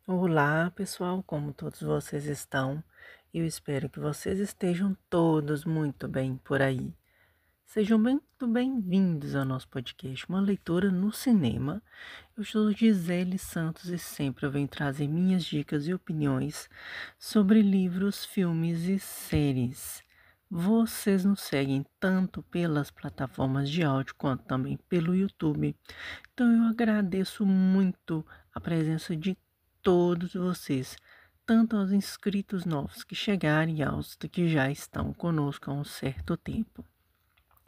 Olá, pessoal, como todos vocês estão? Eu espero que vocês estejam todos muito bem por aí. Sejam muito bem-vindos ao nosso podcast, uma leitura no cinema. Eu sou Gisele Santos e sempre eu venho trazer minhas dicas e opiniões sobre livros, filmes e séries. Vocês nos seguem tanto pelas plataformas de áudio quanto também pelo YouTube. Então eu agradeço muito a presença de todos vocês, tanto aos inscritos novos que chegaram e aos que já estão conosco há um certo tempo.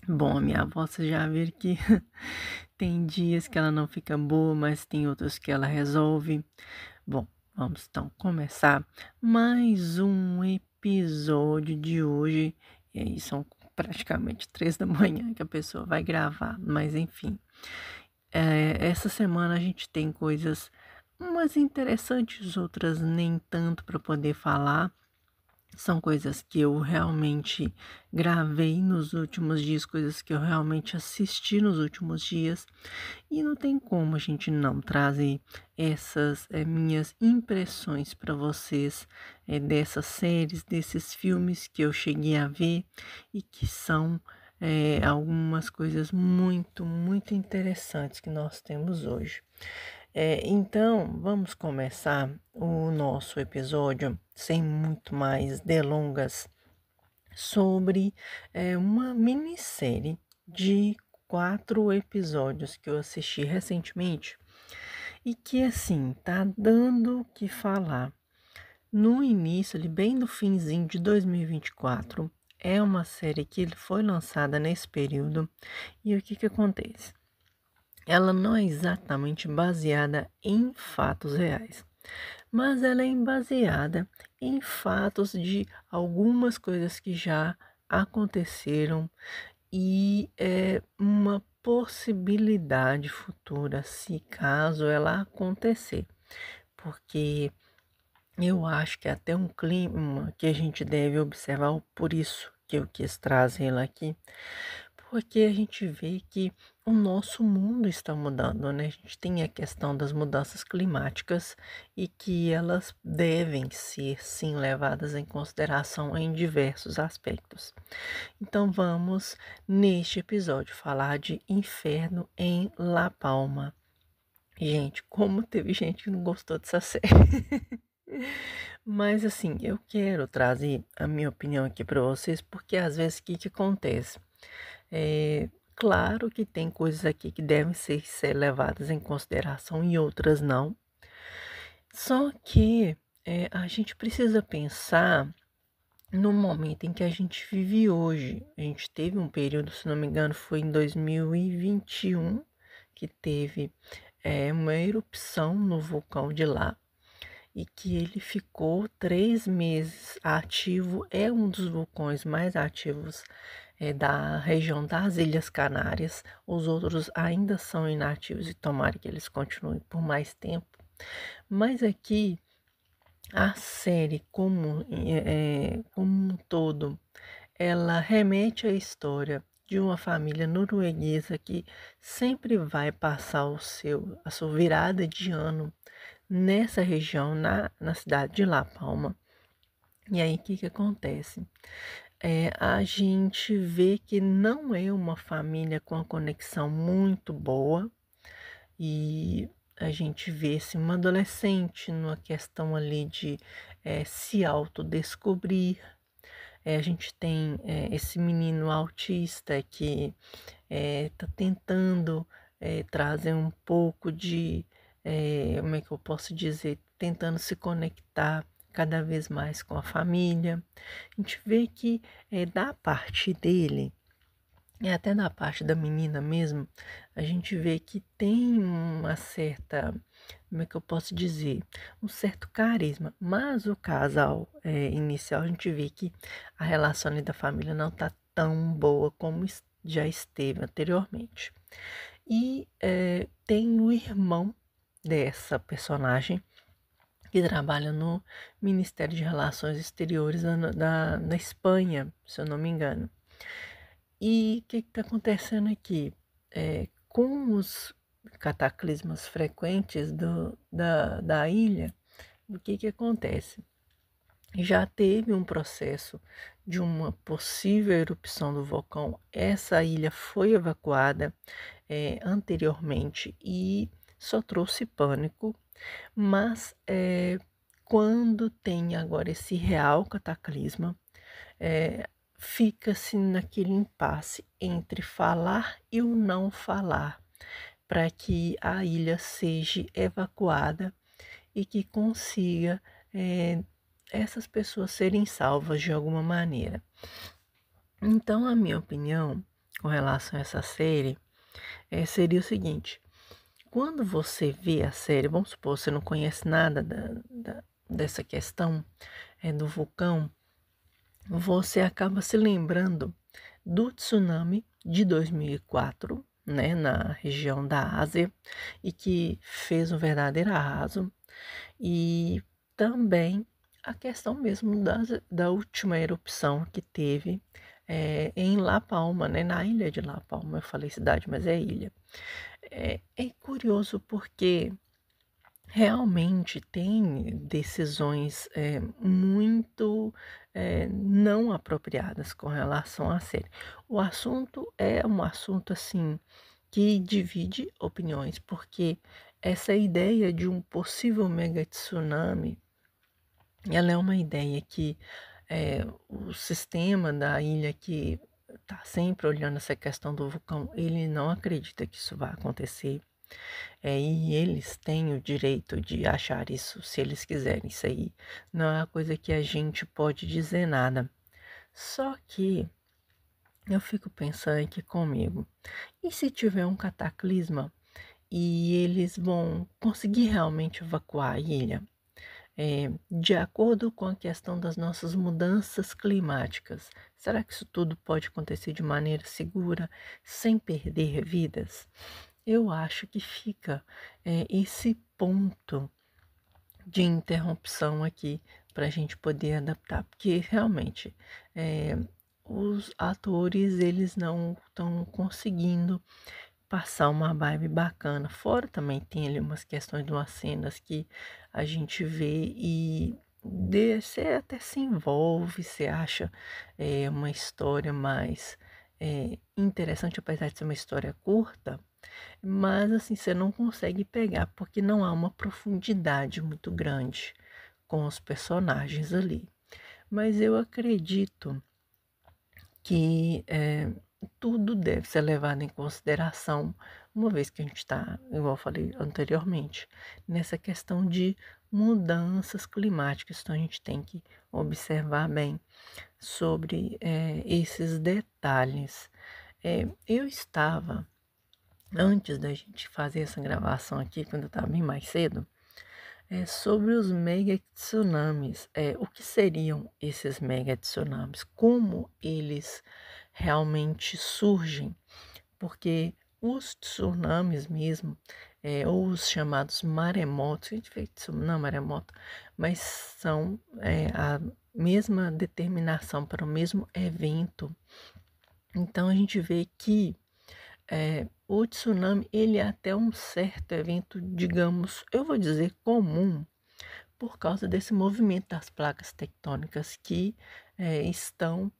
Bom, a minha avó, vocês já viram que tem dias que ela não fica boa, mas tem outros que ela resolve. Bom, vamos então começar mais um episódio de hoje. E aí são praticamente 3 da manhã que a pessoa vai gravar, mas enfim. Essa semana a gente tem coisas umas interessantes, outras nem tanto para poder falar. São coisas que eu realmente gravei nos últimos dias, coisas que eu realmente assisti nos últimos dias. E não tem como a gente não trazer essas minhas impressões para vocês dessas séries, desses filmes que eu cheguei a ver e que são algumas coisas muito, muito interessantes que nós temos hoje. Então, vamos começar o nosso episódio sem muito mais delongas sobre uma minissérie de 4 episódios que eu assisti recentemente e que assim tá dando o que falar. No início, ali bem no finzinho de 2024, é uma série que foi lançada nesse período e o que que acontece? Ela não é exatamente baseada em fatos reais, mas ela é baseada em fatos de algumas coisas que já aconteceram e é uma possibilidade futura, se caso ela acontecer, porque eu acho que é até um clima que a gente deve observar, por isso que eu quis trazê-la aqui, porque a gente vê que o nosso mundo está mudando, né? A gente tem a questão das mudanças climáticas e que elas devem ser, sim, levadas em consideração em diversos aspectos. Então vamos, neste episódio, falar de Inferno em La Palma. Gente, como teve gente que não gostou dessa série. Mas assim, eu quero trazer a minha opinião aqui para vocês, porque às vezes o que que acontece? Claro que tem coisas aqui que devem ser levadas em consideração e outras não. Só que a gente precisa pensar no momento em que a gente vive hoje. A gente teve um período, se não me engano, foi em 2021, que teve uma erupção no vulcão de lá e que ele ficou 3 meses ativo. É um dos vulcões mais ativos da região das Ilhas Canárias. Os outros ainda são inativos e tomara que eles continuem por mais tempo. Mas aqui a série como um todo, ela remete à história de uma família norueguesa que sempre vai passar a sua virada de ano nessa região, na cidade de La Palma. E aí, o que que acontece? A gente vê que não é uma família com a conexão muito boa e a gente vê assim, uma adolescente numa questão ali de se autodescobrir. A gente tem esse menino autista que está tentando trazer um pouco de, como é que eu posso dizer, tentando se conectar cada vez mais com a família. A gente vê que da parte dele, e até da parte da menina mesmo, a gente vê que tem uma certa, como é que eu posso dizer, um certo carisma. Mas o casal inicial, a gente vê que a relação ali da família não tá tão boa como já esteve anteriormente. E tem o irmão dessa personagem que trabalha no Ministério de Relações Exteriores da Espanha, se eu não me engano. E o que está acontecendo aqui? Com os cataclismos frequentes da ilha, o que acontece? Já teve um processo de uma possível erupção do vulcão. Essa ilha foi evacuada anteriormente e só trouxe pânico, mas quando tem agora esse real cataclisma, fica-se naquele impasse entre falar e o não falar, para que a ilha seja evacuada e que consiga essas pessoas serem salvas de alguma maneira. Então, a minha opinião com relação a essa série seria o seguinte: quando você vê a série, vamos supor, você não conhece nada dessa questão do vulcão, você acaba se lembrando do tsunami de 2004, né, na região da Ásia, e que fez um verdadeiro arraso, e também a questão mesmo da última erupção que teve em La Palma, né, na ilha de La Palma. Eu falei cidade, mas é ilha. É curioso porque realmente tem decisões muito não apropriadas com relação à série. O assunto é um assunto assim que divide opiniões, porque essa ideia de um possível mega tsunami, ela é uma ideia que o sistema da ilha que está sempre olhando essa questão do vulcão, ele não acredita que isso vai acontecer. E eles têm o direito de achar isso se eles quiserem. Isso aí não é uma coisa que a gente pode dizer nada. Só que eu fico pensando aqui comigo, e se tiver um cataclisma e eles vão conseguir realmente evacuar a ilha? De acordo com a questão das nossas mudanças climáticas, será que isso tudo pode acontecer de maneira segura, sem perder vidas? Eu acho que fica esse ponto de interrupção aqui para a gente poder adaptar, porque realmente os atores eles não estão conseguindo passar uma vibe bacana. Fora também tem ali umas questões de umas cenas que a gente vê e você até se envolve, você acha uma história mais interessante, apesar de ser uma história curta, mas assim, você não consegue pegar, porque não há uma profundidade muito grande com os personagens ali. Mas eu acredito que tudo deve ser levado em consideração, uma vez que a gente está, igual eu falei anteriormente, nessa questão de mudanças climáticas. Então a gente tem que observar bem sobre esses detalhes. Eu estava, antes da gente fazer essa gravação aqui, quando eu estava bem mais cedo, sobre os mega tsunamis. O que seriam esses mega tsunamis? Como eles realmente surgem? Porque os tsunamis mesmo, ou os chamados maremotos, a gente vê não maremoto, mas são a mesma determinação para o mesmo evento. Então a gente vê que o tsunami, ele é até um certo evento, digamos, eu vou dizer comum, por causa desse movimento das placas tectônicas que estão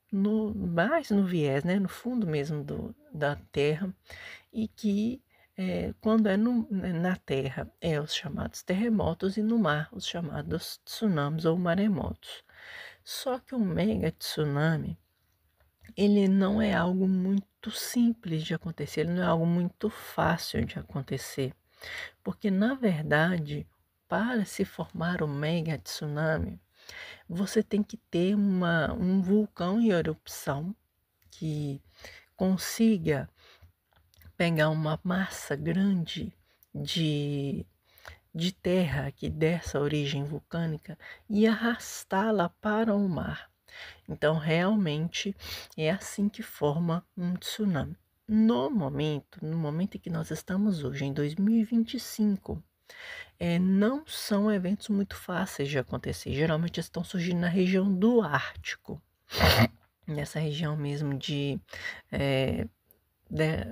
mais no viés, né, no fundo mesmo da Terra, e que quando é na Terra é os chamados terremotos e no mar os chamados tsunamis ou maremotos. Só que o mega tsunami, ele não é algo muito simples de acontecer, ele não é algo muito fácil de acontecer, porque na verdade, para se formar o mega tsunami, você tem que ter um vulcão em erupção que consiga pegar uma massa grande de, de terra que dessa origem vulcânica e arrastá-la para o mar. Então, realmente é assim que forma um tsunami. No momento em que nós estamos hoje, em 2025, não são eventos muito fáceis de acontecer. Geralmente estão surgindo na região do Ártico, nessa região mesmo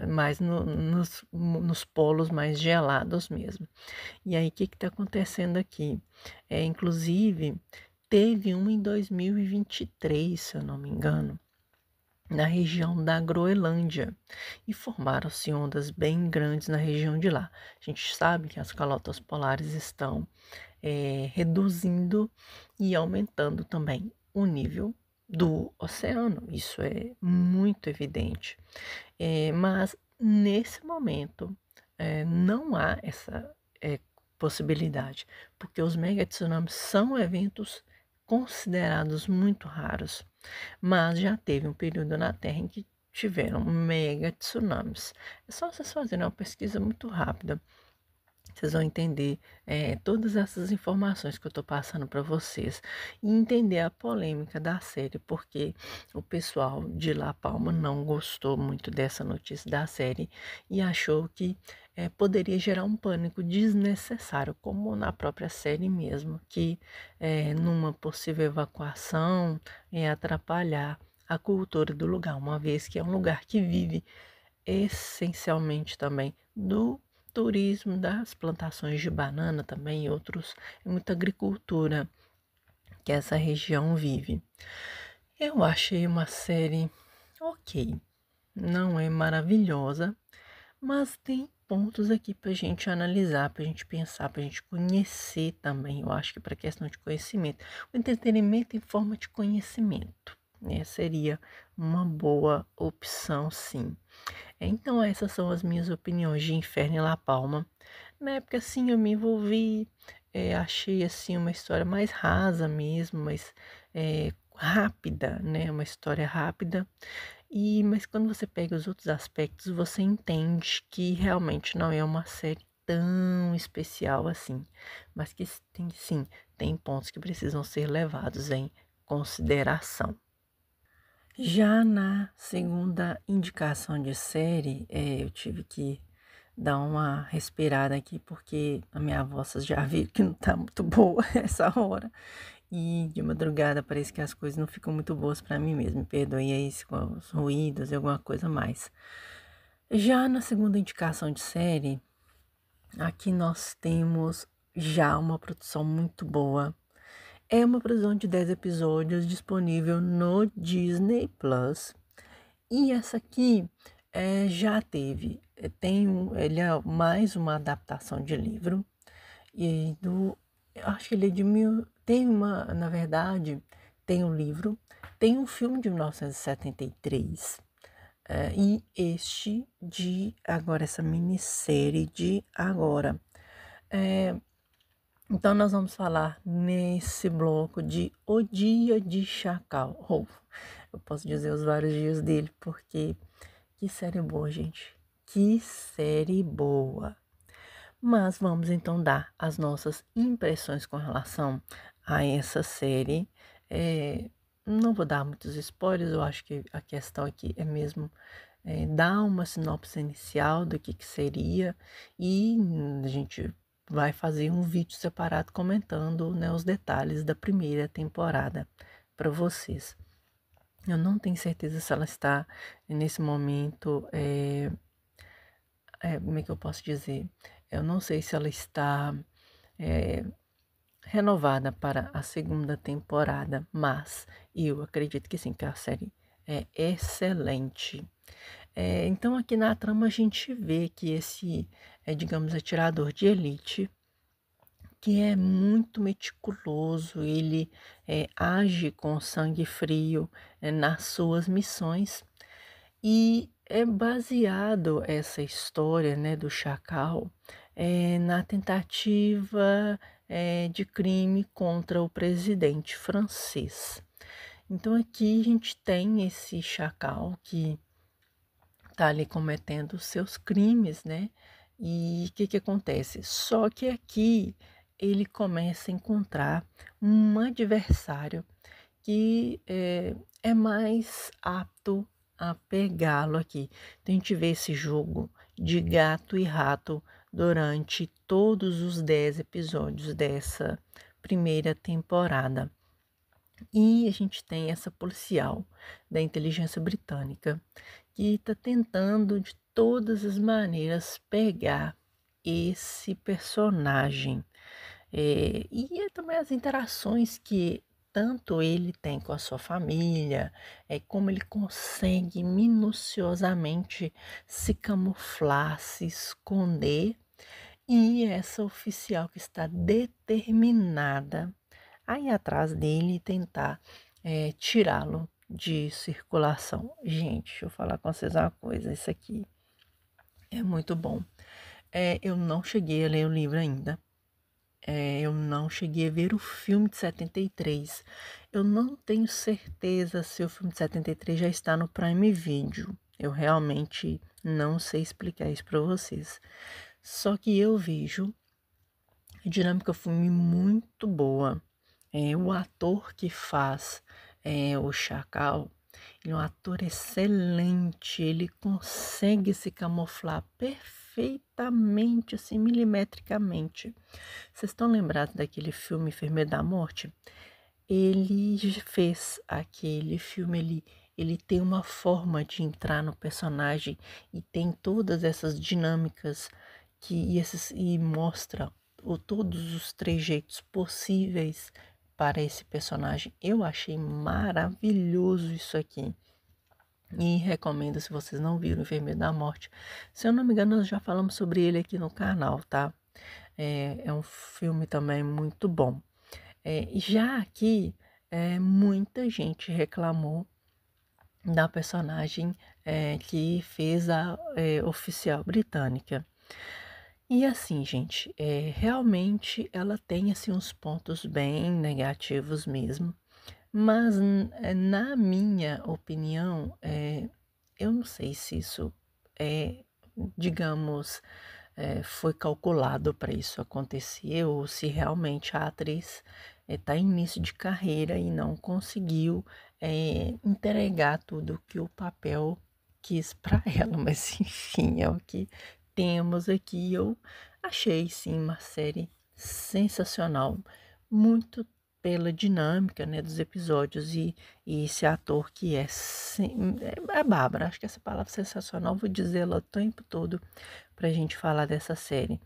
mais nos polos mais gelados mesmo. E aí, o que está acontecendo aqui? Inclusive, teve uma em 2023, se eu não me engano, na região da Groenlândia, e formaram-se ondas bem grandes na região de lá. A gente sabe que as calotas polares estão reduzindo e aumentando também o nível do oceano. Isso é muito evidente. Mas nesse momento não há essa possibilidade, porque os mega tsunamis são eventos considerados muito raros, mas já teve um período na Terra em que tiveram mega tsunamis. É só vocês fazerem uma pesquisa muito rápida, vocês vão entender todas essas informações que eu estou passando para vocês e entender a polêmica da série, porque o pessoal de La Palma não gostou muito dessa notícia da série e achou que poderia gerar um pânico desnecessário, como na própria série mesmo, que numa possível evacuação atrapalhar a cultura do lugar, uma vez que é um lugar que vive essencialmente também do turismo, das plantações de banana também e outros, muita agricultura que essa região vive. Eu achei uma série ok, não é maravilhosa, mas tem pontos aqui para a gente analisar, para a gente pensar, para a gente conhecer também. Eu acho que para questão de conhecimento, o entretenimento em forma de conhecimento, né, seria uma boa opção, sim. Então essas são as minhas opiniões de Inferno em La Palma. Na época, assim, eu me envolvi, achei, assim, uma história mais rasa mesmo, mas rápida, né? Uma história rápida. Mas quando você pega os outros aspectos, você entende que realmente não é uma série tão especial assim, mas que tem, sim, tem pontos que precisam ser levados em consideração. Já na segunda indicação de série, eu tive que dar uma respirada aqui, porque a minha voz vocês já viram que não tá muito boa essa hora. E de madrugada parece que as coisas não ficam muito boas para mim mesmo. Me perdoe aí com os ruídos e alguma coisa mais. Já na segunda indicação de série, aqui nós temos já uma produção muito boa. É uma produção de 10 episódios disponível no Disney Plus. E essa aqui já teve, ele é mais uma adaptação de livro. Eu acho que ele é de na verdade, tem um livro, tem um filme de 1973. E essa minissérie de agora. Então, nós vamos falar nesse bloco de O Dia de Chacal. Eu posso dizer os vários dias dele, porque que série boa, gente. Que série boa. Mas vamos então dar as nossas impressões com relação a essa série. Não vou dar muitos spoilers, eu acho que a questão aqui é mesmo dar uma sinopse inicial do que seria, e a gente vai fazer um vídeo separado comentando, né, os detalhes da primeira temporada para vocês. Eu não tenho certeza se ela está nesse momento, como é que eu posso dizer? Eu não sei se ela está renovada para a segunda temporada, mas eu acredito que sim, que a série é excelente. Então aqui na trama a gente vê que esse, digamos, atirador de elite, que é muito meticuloso, ele age com sangue frio nas suas missões, e é baseado essa história, né, do Chacal na tentativa de crime contra o presidente francês. Então aqui a gente tem esse Chacal que está ali cometendo os seus crimes, né? E o que acontece? Só que aqui ele começa a encontrar um adversário que é mais apto a pegá-lo aqui. Então a gente vê esse jogo de gato e rato durante todos os 10 episódios dessa primeira temporada. E a gente tem essa policial da inteligência britânica que está tentando de todas as maneiras pegar esse personagem. E também as interações que tanto ele tem com a sua família, como ele consegue minuciosamente se camuflar, se esconder, e essa oficial que está determinada a ir atrás dele e tentar tirá-lo de circulação. Gente, deixa eu falar com vocês uma coisa, isso aqui é muito bom. Eu não cheguei a ler o livro ainda. Eu não cheguei a ver o filme de 73. Eu não tenho certeza se o filme de 73 já está no Prime Video. Eu realmente não sei explicar isso para vocês. Só que eu vejo a dinâmica do filme muito boa. O ator que faz o Chacal, ele é um ator excelente, ele consegue se camuflar perfeitamente, assim, milimetricamente. Vocês estão lembrados daquele filme Enfermeiro da Morte? Ele fez aquele filme, ele tem uma forma de entrar no personagem e tem todas essas dinâmicas e mostra todos os trejeitos possíveis para esse personagem. Eu achei maravilhoso isso aqui. E recomendo, se vocês não viram o Enfermeiro da Morte. Se eu não me engano, nós já falamos sobre ele aqui no canal, tá? É um filme também muito bom. Já aqui, muita gente reclamou da personagem que fez a oficial britânica. E assim, gente, realmente ela tem assim, uns pontos bem negativos mesmo, mas na minha opinião, eu não sei se isso é, digamos, foi calculado para isso acontecer ou se realmente a atriz está em início de carreira e não conseguiu entregar tudo que o papel quis para ela, mas enfim, é o que temos aqui. Eu achei sim uma série sensacional, muito pela dinâmica, né, dos episódios e esse ator que é a Bárbara, acho que essa palavra sensacional, vou dizer ela o tempo todo para a gente falar dessa série.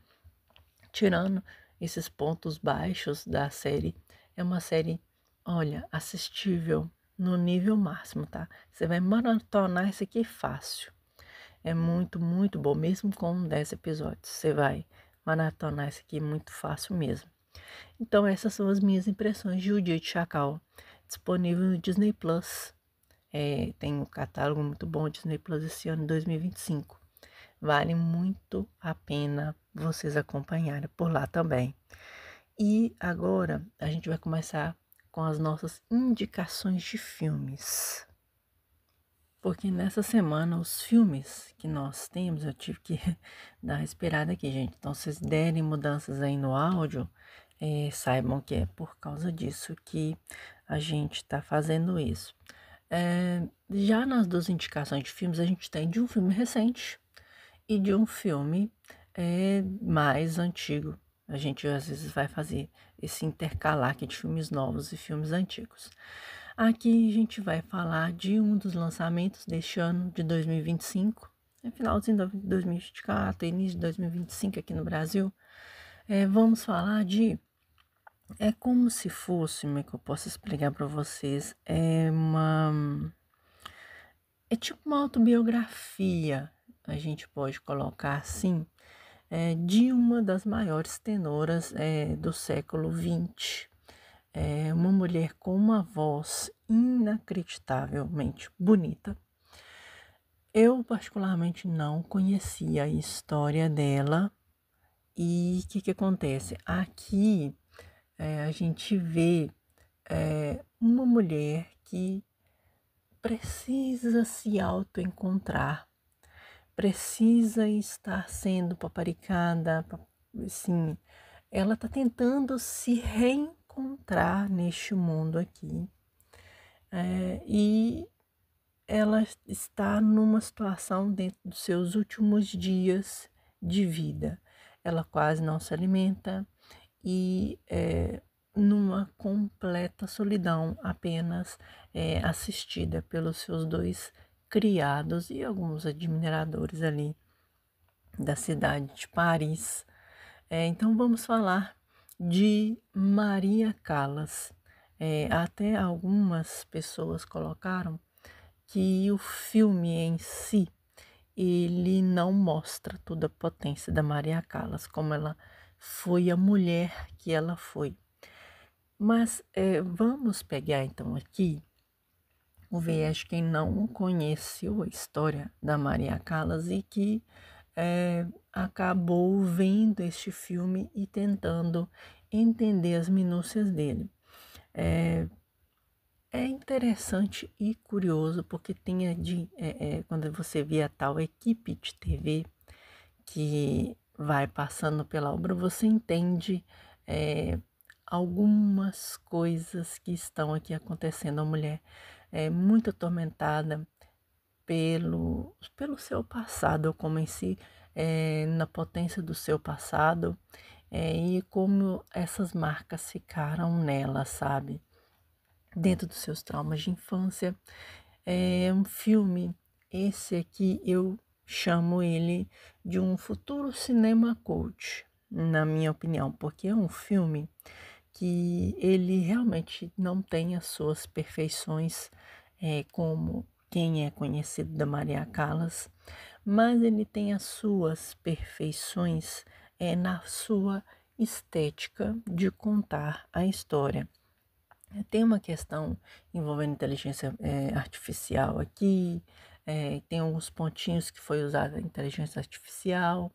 Tirando esses pontos baixos da série, é uma série, olha, assistível no nível máximo, tá? Você vai maratonar isso aqui fácil. É muito, muito bom, mesmo com 10 episódios. Você vai maratonar isso aqui muito fácil mesmo. Então, essas são as minhas impressões de O Dia de Chacal, disponível no Disney Plus. Tem um catálogo muito bom Disney Plus esse ano, 2025. Vale muito a pena vocês acompanharem por lá também. E agora a gente vai começar com as nossas indicações de filmes. Porque nessa semana os filmes que nós temos, eu tive que dar uma esperada aqui, gente. Então, se vocês derem mudanças aí no áudio, saibam que é por causa disso que a gente está fazendo isso. Já nas duas indicações de filmes, a gente tem de um filme recente e de um filme mais antigo. A gente às vezes vai fazer esse intercalar aqui de filmes novos e filmes antigos. Aqui a gente vai falar de um dos lançamentos deste ano de 2025, finalzinho de 2024, início de 2025 aqui no Brasil. Vamos falar de... É como se fosse, como é que eu posso explicar para vocês? É tipo uma autobiografia, a gente pode colocar assim, de uma das maiores tenoras do século XX. Uma mulher com uma voz inacreditavelmente bonita. Eu particularmente não conhecia a história dela. E o que acontece? Aqui a gente vê uma mulher que precisa se autoencontrar, precisa estar sendo paparicada, assim, ela está tentando se reencontrar neste mundo aqui. E ela está numa situação dentro dos seus últimos dias de vida. Ela quase não se alimenta e numa completa solidão, apenas assistida pelos seus dois criados e alguns admiradores ali da cidade de Paris. Então vamos falar de Maria Callas. Até algumas pessoas colocaram que o filme em si ele não mostra toda a potência da Maria Callas, como ela foi a mulher que ela foi. Mas vamos pegar então aqui o viés de quem não conheceu a história da Maria Callas e que acabou vendo este filme e tentando entender as minúcias dele. É interessante e curioso porque quando você vê a tal equipe de TV que vai passando pela obra, você entende algumas coisas que estão aqui acontecendo. A mulher é muito atormentada pelo seu passado, como em si, na potência do seu passado, e como essas marcas ficaram nela, sabe? Dentro dos seus traumas de infância. É um filme, esse aqui eu chamo ele de um futuro cinema cult, na minha opinião, porque é um filme que ele realmente não tem as suas perfeições, como quem é conhecido da Maria Callas, mas ele tem as suas perfeições na sua estética de contar a história. Tem uma questão envolvendo inteligência artificial aqui, tem alguns pontinhos que foi usada a inteligência artificial,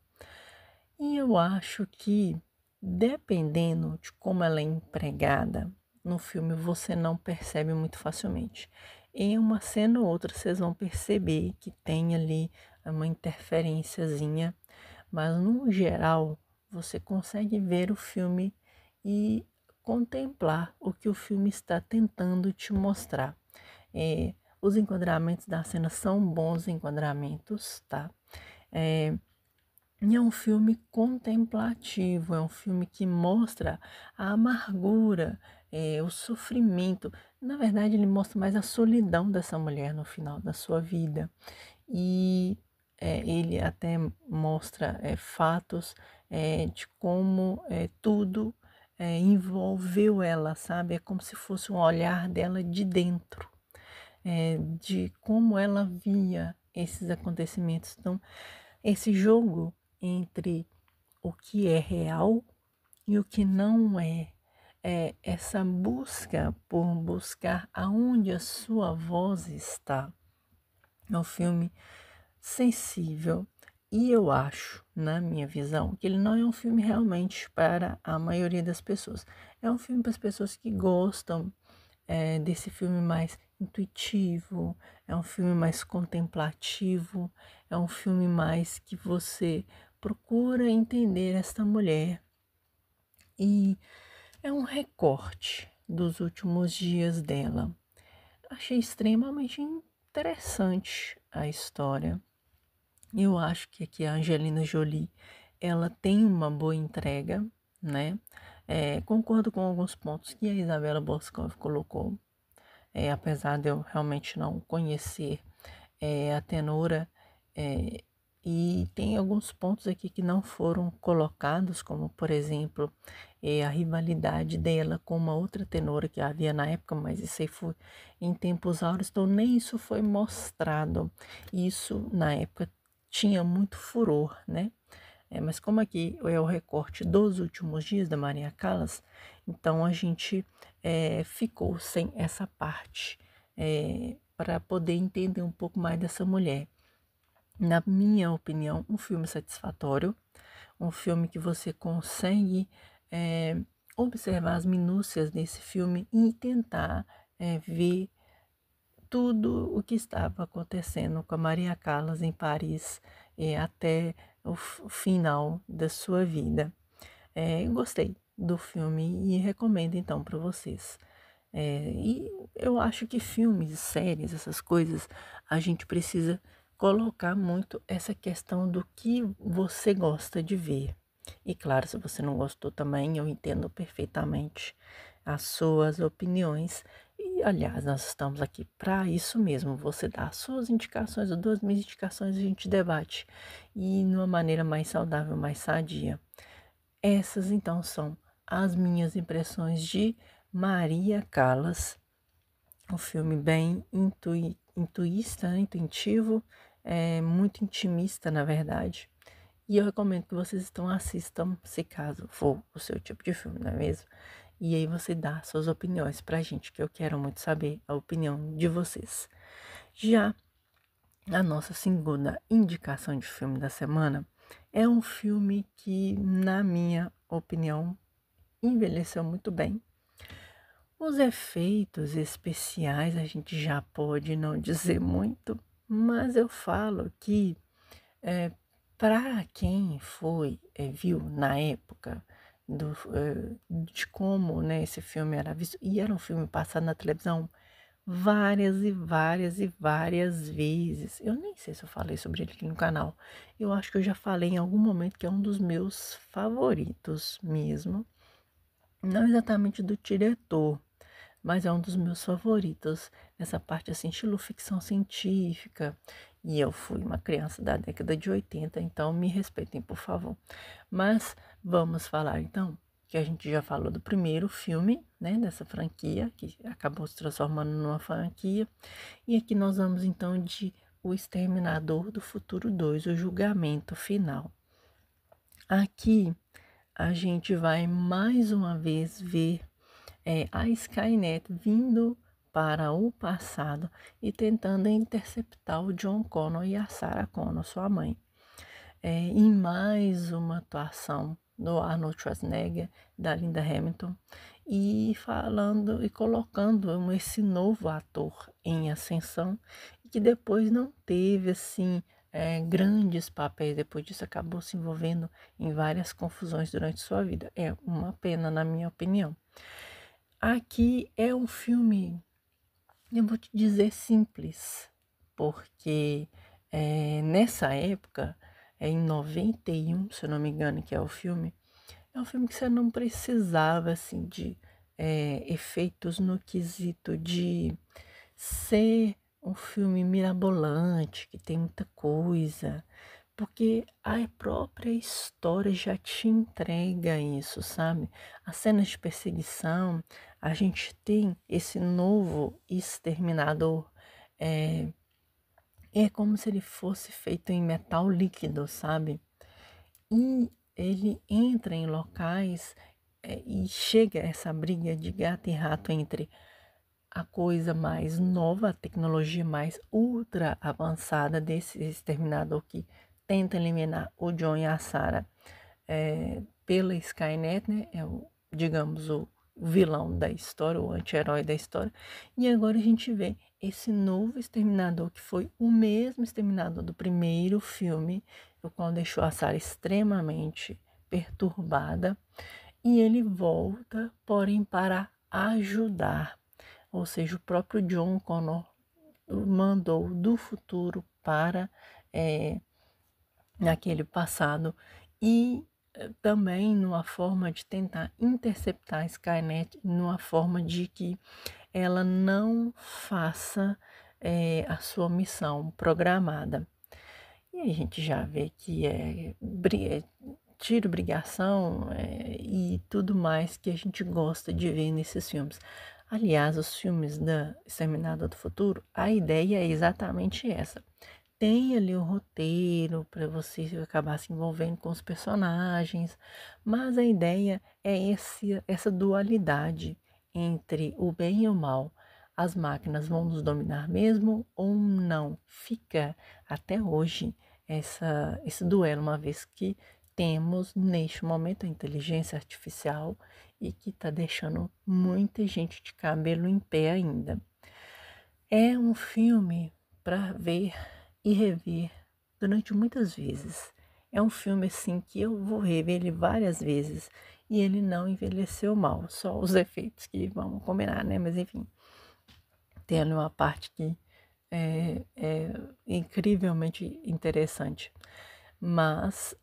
e eu acho que, dependendo de como ela é empregada no filme, você não percebe muito facilmente. Em uma cena ou outra, vocês vão perceber que tem ali uma interferenciazinha, mas no geral, você consegue ver o filme e contemplar o que o filme está tentando te mostrar. Os enquadramentos da cena são bons enquadramentos, tá? E é um filme contemplativo, é um filme que mostra a amargura, o sofrimento. Na verdade, ele mostra mais a solidão dessa mulher no final da sua vida. E ele até mostra fatos de como tudo envolveu ela, sabe? É como se fosse um olhar dela de dentro, de como ela via esses acontecimentos. Então, esse jogo entre o que é real e o que não é essa busca por buscar aonde a sua voz está. É um filme sensível e eu acho, na minha visão, que ele não é um filme realmente para a maioria das pessoas. É um filme para as pessoas que gostam desse filme mais intuitivo, é um filme mais contemplativo, é um filme mais que você procura entender esta mulher. E é um recorte dos últimos dias dela. Achei extremamente interessante a história. Eu acho que aqui a Angelina Jolie, ela tem uma boa entrega, né? Concordo com alguns pontos que a Isabela Boscov colocou, apesar de eu realmente não conhecer a tenora, e tem alguns pontos aqui que não foram colocados, como por exemplo, a rivalidade dela com uma outra tenora que havia na época, mas isso aí foi em tempos áureos, então nem isso foi mostrado. Isso na época tinha muito furor, né? Mas como aqui é o recorte dos últimos dias da Maria Callas, então a gente ficou sem essa parte para poder entender um pouco mais dessa mulher. Na minha opinião, um filme satisfatório, um filme que você consegue observar as minúcias desse filme e tentar ver tudo o que estava acontecendo com a Maria Callas em Paris até o final da sua vida. Eu gostei do filme e recomendo então para vocês. E eu acho que filmes, séries, essas coisas, a gente precisa colocar muito essa questão do que você gosta de ver. E claro, se você não gostou também, eu entendo perfeitamente as suas opiniões. E, aliás, nós estamos aqui para isso mesmo. Você dá as suas indicações, eu dou as minhas indicações, a gente debate. E de uma maneira mais saudável, mais sadia. Essas, então, são as minhas impressões de Maria Callas. Um filme bem intuísta, né? Intuitivo, muito intimista, na verdade. E eu recomendo que vocês então assistam, se caso for o seu tipo de filme, não é mesmo? E aí você dá suas opiniões pra gente, que eu quero muito saber a opinião de vocês. Já a nossa segunda indicação de filme da semana é um filme que, na minha opinião, envelheceu muito bem. Os efeitos especiais a gente já pode não dizer muito, mas eu falo que para quem viu na época de como, né, esse filme era visto, e era um filme passado na televisão várias e várias e várias vezes. Eu nem sei se eu falei sobre ele aqui no canal. Eu acho que eu já falei em algum momento que é um dos meus favoritos mesmo. Não exatamente do diretor, mas é um dos meus favoritos, nessa parte assim, estilo ficção científica. E eu fui uma criança da década de 80, então me respeitem, por favor. Mas vamos falar então, que a gente já falou do primeiro filme, né, dessa franquia, que acabou se transformando numa franquia. E aqui nós vamos então de O Exterminador do Futuro 2, O Julgamento Final. Aqui a gente vai mais uma vez ver a Skynet vindo para o passado e tentando interceptar o John Connor e a Sarah Connor, sua mãe. Em mais uma atuação do Arnold Schwarzenegger, da Linda Hamilton, e falando e colocando esse novo ator em ascensão, que depois não teve assim grandes papéis, depois disso acabou se envolvendo em várias confusões durante sua vida. É uma pena, na minha opinião. Aqui é um filme, eu vou te dizer, simples, porque nessa época, em 91, se eu não me engano, que é o filme, é um filme que você não precisava, assim, de efeitos no quesito de ser um filme mirabolante, que tem muita coisa, porque a própria história já te entrega isso, sabe? As cenas de perseguição, a gente tem esse novo exterminador, é, é como se ele fosse feito em metal líquido, sabe? E ele entra em locais e chega essa briga de gato e rato entre a coisa mais nova, a tecnologia mais ultra avançada desse exterminador que tenta eliminar o John e a Sarah pela Skynet, né? É o, digamos, o vilão da história, o anti-herói da história. E agora a gente vê esse novo exterminador, que foi o mesmo exterminador do primeiro filme, o qual deixou a Sarah extremamente perturbada. E ele volta, porém, para ajudar. Ou seja, o próprio John Connor mandou do futuro para naquele passado e também numa forma de tentar interceptar a Skynet, numa forma de que ela não faça a sua missão programada. E a gente já vê que é tiro, brigação e tudo mais que a gente gosta de ver nesses filmes. Aliás, os filmes da Exterminador do Futuro, a ideia é exatamente essa. Tem ali o roteiro para você acabar se envolvendo com os personagens, mas a ideia é essa dualidade entre o bem e o mal. As máquinas vão nos dominar mesmo ou não? Fica até hoje esse duelo, uma vez que temos neste momento a inteligência artificial e que está deixando muita gente de cabelo em pé ainda. É um filme para ver e rever durante muitas vezes. É um filme assim que eu vou rever ele várias vezes e ele não envelheceu mal, só os efeitos que vamos combinar, né? Mas enfim, tem ali uma parte que é incrivelmente interessante. Mas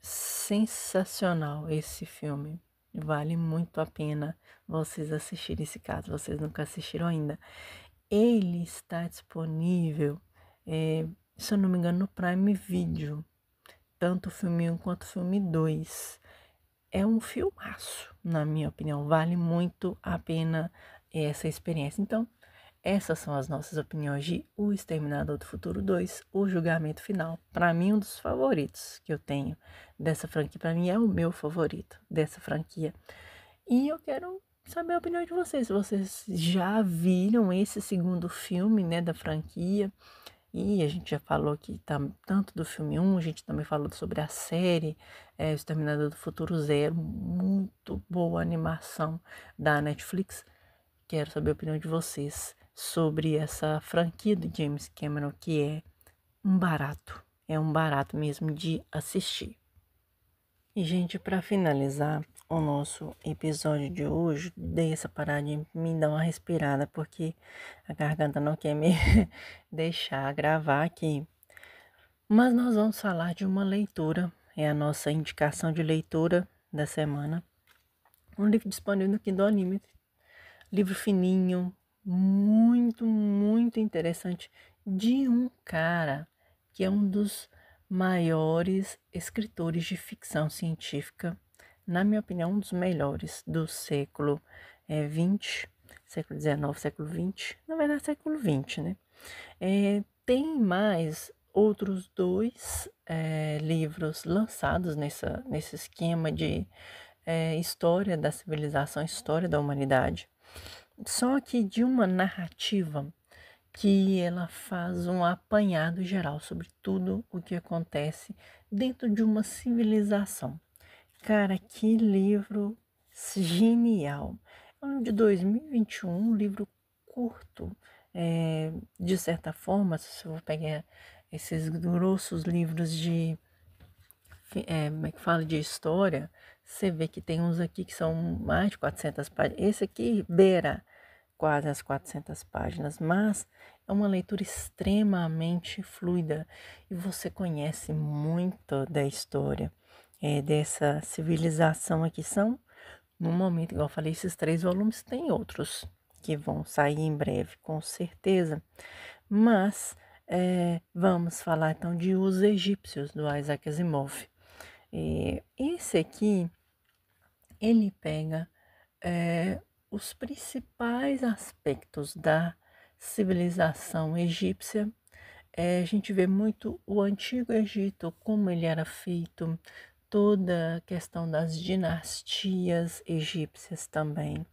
sensacional esse filme. Vale muito a pena vocês assistirem esse caso, vocês nunca assistiram ainda. Ele está disponível, se eu não me engano, no Prime Video, tanto o filme 1 quanto o filme 2. É um filmaço, na minha opinião, vale muito a pena essa experiência. Então, essas são as nossas opiniões de O Exterminador do Futuro 2, O Julgamento Final. Para mim, um dos favoritos que eu tenho dessa franquia. Para mim, é o meu favorito dessa franquia. E eu quero saber a opinião de vocês. Se vocês já viram esse segundo filme, né, da franquia. E a gente já falou aqui tanto do filme 1, a gente também falou sobre a série O Exterminador do Futuro Zero. Muito boa animação da Netflix. Quero saber a opinião de vocês sobre essa franquia do James Cameron, que é um barato. É um barato mesmo de assistir. E, gente, para finalizar o nosso episódio de hoje, dei essa paradinha pra me dar uma respirada, porque a garganta não quer me deixar gravar aqui. Mas nós vamos falar de uma leitura, é a nossa indicação de leitura da semana. Um livro disponível no Kindle Unlimited. Livro fininho, muito, muito interessante, de um cara que é um dos maiores escritores de ficção científica, na minha opinião, um dos melhores do século XX, século XIX, século XX, na verdade, século XX, né? Tem mais outros dois livros lançados nesse esquema de história da civilização, história da humanidade. Só que de uma narrativa que ela faz um apanhado geral sobre tudo o que acontece dentro de uma civilização. Cara, que livro genial! É um livro de 2021, um livro curto, de certa forma, se eu vou pegar esses grossos livros de como é que fala, de história, você vê que tem uns aqui que são mais de 400 páginas. Esse aqui beira quase as 400 páginas, mas é uma leitura extremamente fluida e você conhece muito da história dessa civilização aqui. São, no momento, igual eu falei, esses 3 volumes, tem outros que vão sair em breve, com certeza. Mas vamos falar então de Os Egípcios, do Isaac Asimov. Esse aqui, ele pega os principais aspectos da civilização egípcia. A gente vê muito o Antigo Egito, como ele era feito, toda a questão das dinastias egípcias também.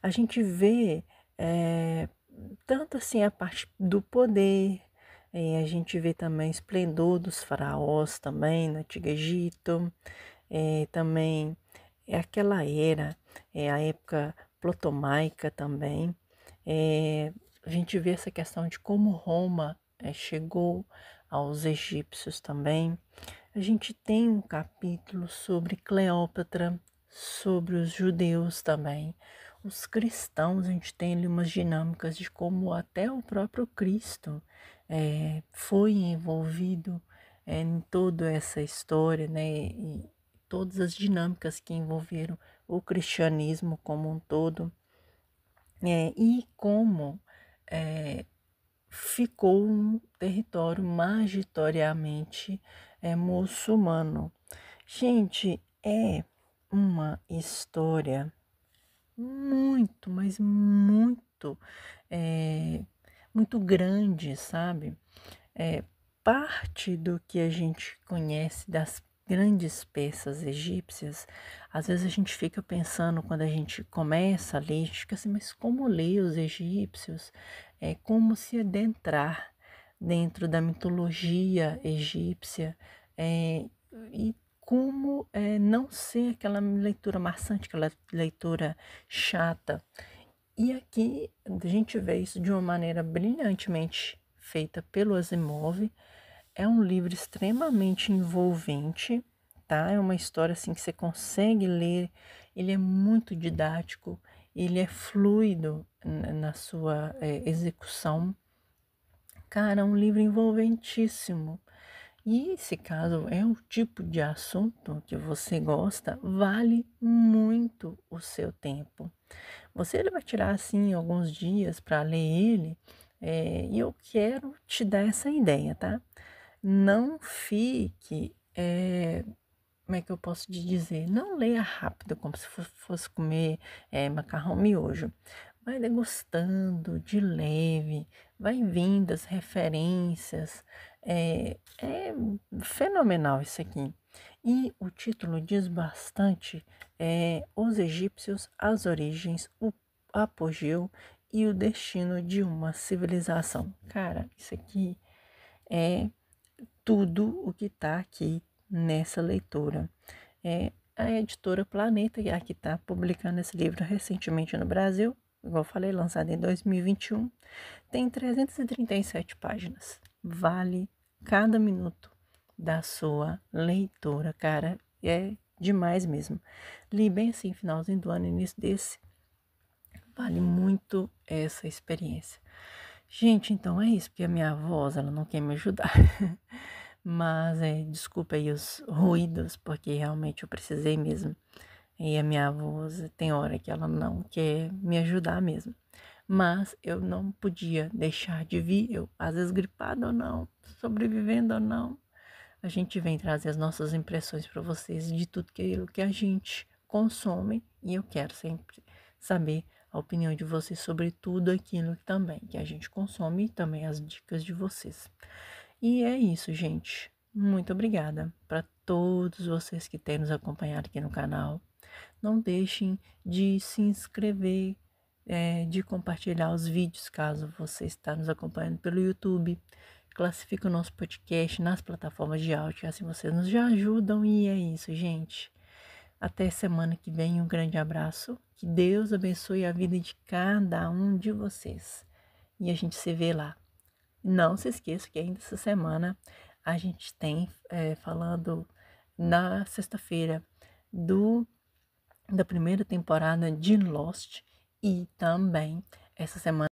A gente vê tanto assim a parte do poder, a gente vê também o esplendor dos faraós também no Antigo Egito, também aquela era, a época ptolemaica também. A gente vê essa questão de como Roma chegou aos egípcios também. A gente tem um capítulo sobre Cleópatra, sobre os judeus também. Os cristãos, a gente tem ali umas dinâmicas de como até o próprio Cristo foi envolvido em toda essa história, né? E todas as dinâmicas que envolveram o cristianismo como um todo, e como ficou um território majoritariamente muçulmano. Gente, é uma história muito, mas muito, muito grande, sabe? Parte do que a gente conhece das grandes peças egípcias, às vezes a gente fica pensando, quando a gente começa a ler, a gente fica assim, mas como ler os egípcios? É como se adentrar dentro da mitologia egípcia, e como não ser aquela leitura maçante, aquela leitura chata. E aqui a gente vê isso de uma maneira brilhantemente feita pelo Asimov. É um livro extremamente envolvente, tá? É uma história assim que você consegue ler. Ele é muito didático, ele é fluido na sua execução. Cara, é um livro envolventíssimo. E se caso é o tipo de assunto que você gosta, vale muito o seu tempo. Você ele vai tirar assim alguns dias para ler ele, e eu quero te dar essa ideia, tá? Não fique, como é que eu posso te dizer? Não leia rápido, como se fosse comer macarrão miojo. Vai degustando de leve, vai vindo as referências. É fenomenal isso aqui. E o título diz bastante: Os Egípcios, as Origens, o Apogeu e o Destino de uma Civilização. Cara, isso aqui é tudo o que está aqui nessa leitura. A editora Planeta, que está publicando esse livro recentemente no Brasil, igual eu falei, lançado em 2021, tem 337 páginas. Vale cada minuto da sua leitura, cara. É demais mesmo. Li bem assim, finalzinho do ano, início desse. Vale muito essa experiência. Gente, então é isso, porque a minha voz, ela não quer me ajudar. Mas desculpa aí os ruídos, porque realmente eu precisei mesmo. E a minha voz tem hora que ela não quer me ajudar mesmo. Mas eu não podia deixar de vir, eu, às vezes gripado ou não, sobrevivendo ou não, a gente vem trazer as nossas impressões para vocês de tudo aquilo que a gente consome e eu quero sempre saber a opinião de vocês sobre tudo aquilo também que a gente consome e também as dicas de vocês. E é isso, gente. Muito obrigada para todos vocês que têm nos acompanhado aqui no canal. Não deixem de se inscrever, de compartilhar os vídeos, caso você está nos acompanhando pelo YouTube. Classifica o nosso podcast nas plataformas de áudio, assim vocês nos já ajudam. E é isso, gente. Até semana que vem, um grande abraço. Que Deus abençoe a vida de cada um de vocês. E a gente se vê lá. Não se esqueça que ainda essa semana a gente tem falando na sexta-feira da primeira temporada de Lost e também essa semana